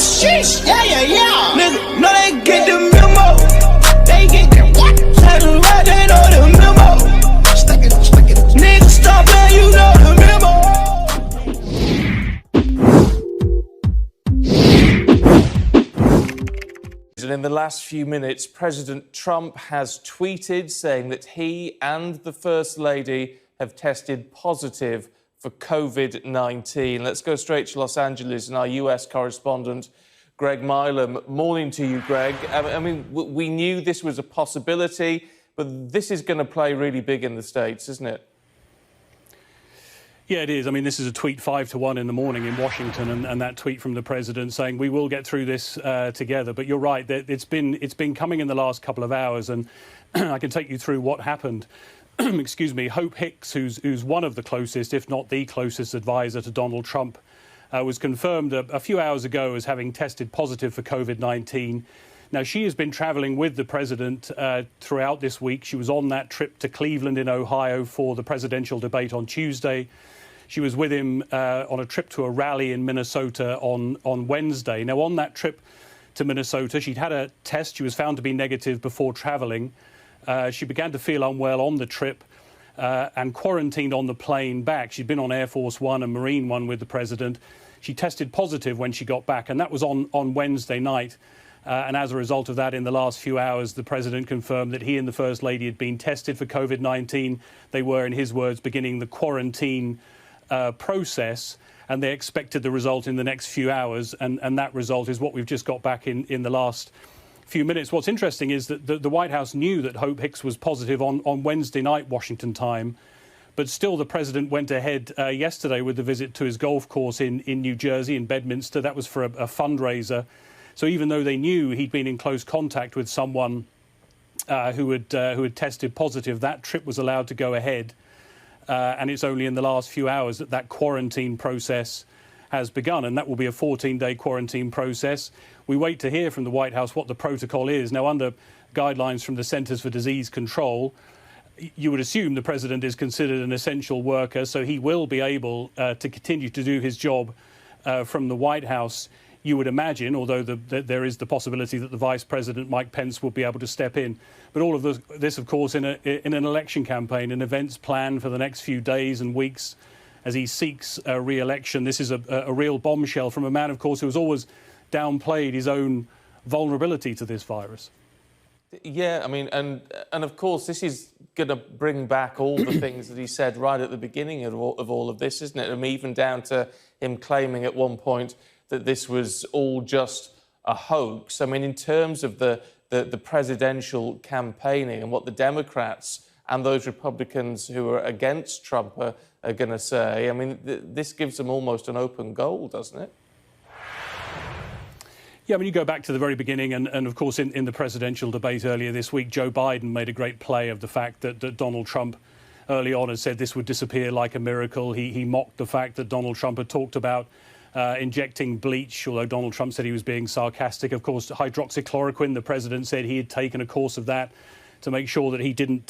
sheesh, yeah. Nigga, no, they get the memo. They get the what? Tell them right, they know the memo. Stick it. Nigga, stop playing, you know the memo. And in the last few minutes, President Trump has tweeted saying that he and the First Lady have tested positive for COVID-19. Let's go straight to Los Angeles and our US correspondent, Greg Milam. Morning to you, Greg. I mean, we knew this was a possibility, but this is going to play really big in the States, isn't it? Yeah, it is. I mean, this is a tweet 5 to 1 in the morning in Washington, and that tweet from the president saying we will get through this together. But you're right, that it's been coming in the last couple of hours, and I can take you through what happened. Excuse me. Hope Hicks, who's one of the closest, if not the closest advisor to Donald Trump, was confirmed a few hours ago as having tested positive for COVID-19. Now, she has been travelling with the president throughout this week. She was on that trip to Cleveland in Ohio for the presidential debate on Tuesday. She was with him on a trip to a rally in Minnesota on Wednesday. Now, on that trip to Minnesota, she'd had a test. She was found to be negative before travelling. She began to feel unwell on the trip and quarantined on the plane back. She'd been on Air Force One and Marine One with the president. She tested positive when she got back, and that was on Wednesday night. And as a result of that, in the last few hours, the president confirmed that he and the First Lady had been tested for COVID-19. They were, in his words, beginning the quarantine process, and they expected the result in the next few hours, and that result is what we've just got back in the last few minutes. What's interesting is that the White House knew that Hope Hicks was positive on Wednesday night, Washington time, but still the president went ahead yesterday with the visit to his golf course in New Jersey, in Bedminster. That was for a fundraiser. So even though they knew he'd been in close contact with someone who had tested positive, that trip was allowed to go ahead. And it's only in the last few hours that quarantine process has begun, and that will be a 14-day quarantine process. We wait to hear from the White House what the protocol is. Now, under guidelines from the Centers for Disease Control, you would assume the president is considered an essential worker, so he will be able to continue to do his job from the White House, you would imagine, although there is the possibility that the Vice President, Mike Pence, will be able to step in. But all of this, of course, in an election campaign, an events planned for the next few days and weeks as he seeks re-election. This is a real bombshell from a man, of course, who has always downplayed his own vulnerability to this virus. Yeah, I mean, and of course, this is going to bring back all the things that he said right at the beginning of all of this, isn't it? I mean, even down to him claiming at one point that this was all just a hoax. I mean, in terms of the presidential campaigning and what the Democrats and those Republicans who are against Trump are going to say, I mean, this gives them almost an open goal, doesn't it? Yeah, I mean, you go back to the very beginning, and of course, in the presidential debate earlier this week, Joe Biden made a great play of the fact that Donald Trump early on had said this would disappear like a miracle. He mocked the fact that Donald Trump had talked about injecting bleach, although Donald Trump said he was being sarcastic. Of course, hydroxychloroquine, the president said he had taken a course of that to make sure that he didn't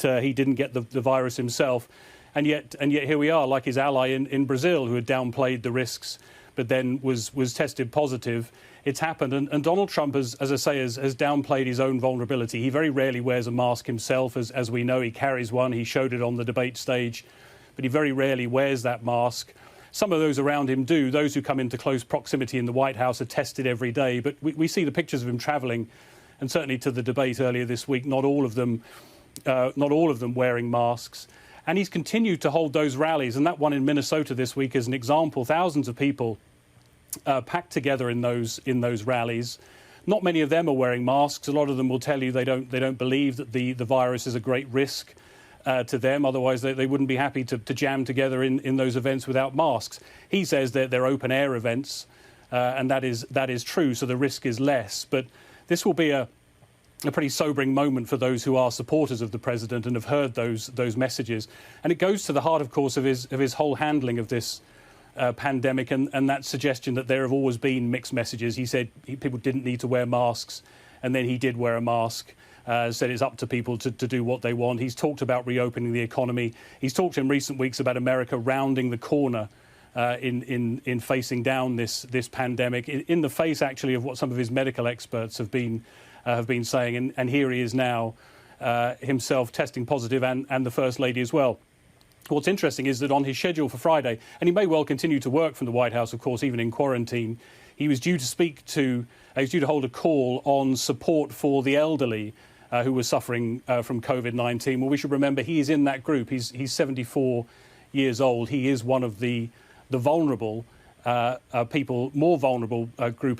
get the virus himself. And yet here we are, like his ally in Brazil, who had downplayed the risks, but then was tested positive. It's happened. And Donald Trump, as I say, has downplayed his own vulnerability. He very rarely wears a mask himself, as we know. He carries one. He showed it on the debate stage, but he very rarely wears that mask. Some of those around him do. Those who come into close proximity in the White House are tested every day. But we see the pictures of him travelling, and certainly to the debate earlier this week, not all of them wearing masks. And he's continued to hold those rallies. And that one in Minnesota this week is an example. Thousands of people packed together in those rallies. Not many of them are wearing masks. A lot of them will tell you they don't believe that the virus is a great risk to them. Otherwise, they wouldn't be happy to jam together in those events without masks. He says that they're open air events, and that is true. So the risk is less. But this will be a pretty sobering moment for those who are supporters of the president and have heard those messages. And it goes to the heart, of course, of his whole handling of this pandemic and that suggestion that there have always been mixed messages. He said people didn't need to wear masks, and then he did wear a mask. Said it's up to people to do what they want. He's talked about reopening the economy. He's talked in recent weeks about America rounding the corner in facing down this pandemic, in the face actually of what some of his medical experts have been saying, and here he is now himself testing positive, and the First Lady as well. What's interesting is that on his schedule for Friday, and he may well continue to work from the White House, of course, even in quarantine, he was due to hold a call on support for the elderly who were suffering from COVID-19. Well, we should remember he is in that group. He's 74 years old. He is one of the vulnerable people, more vulnerable group of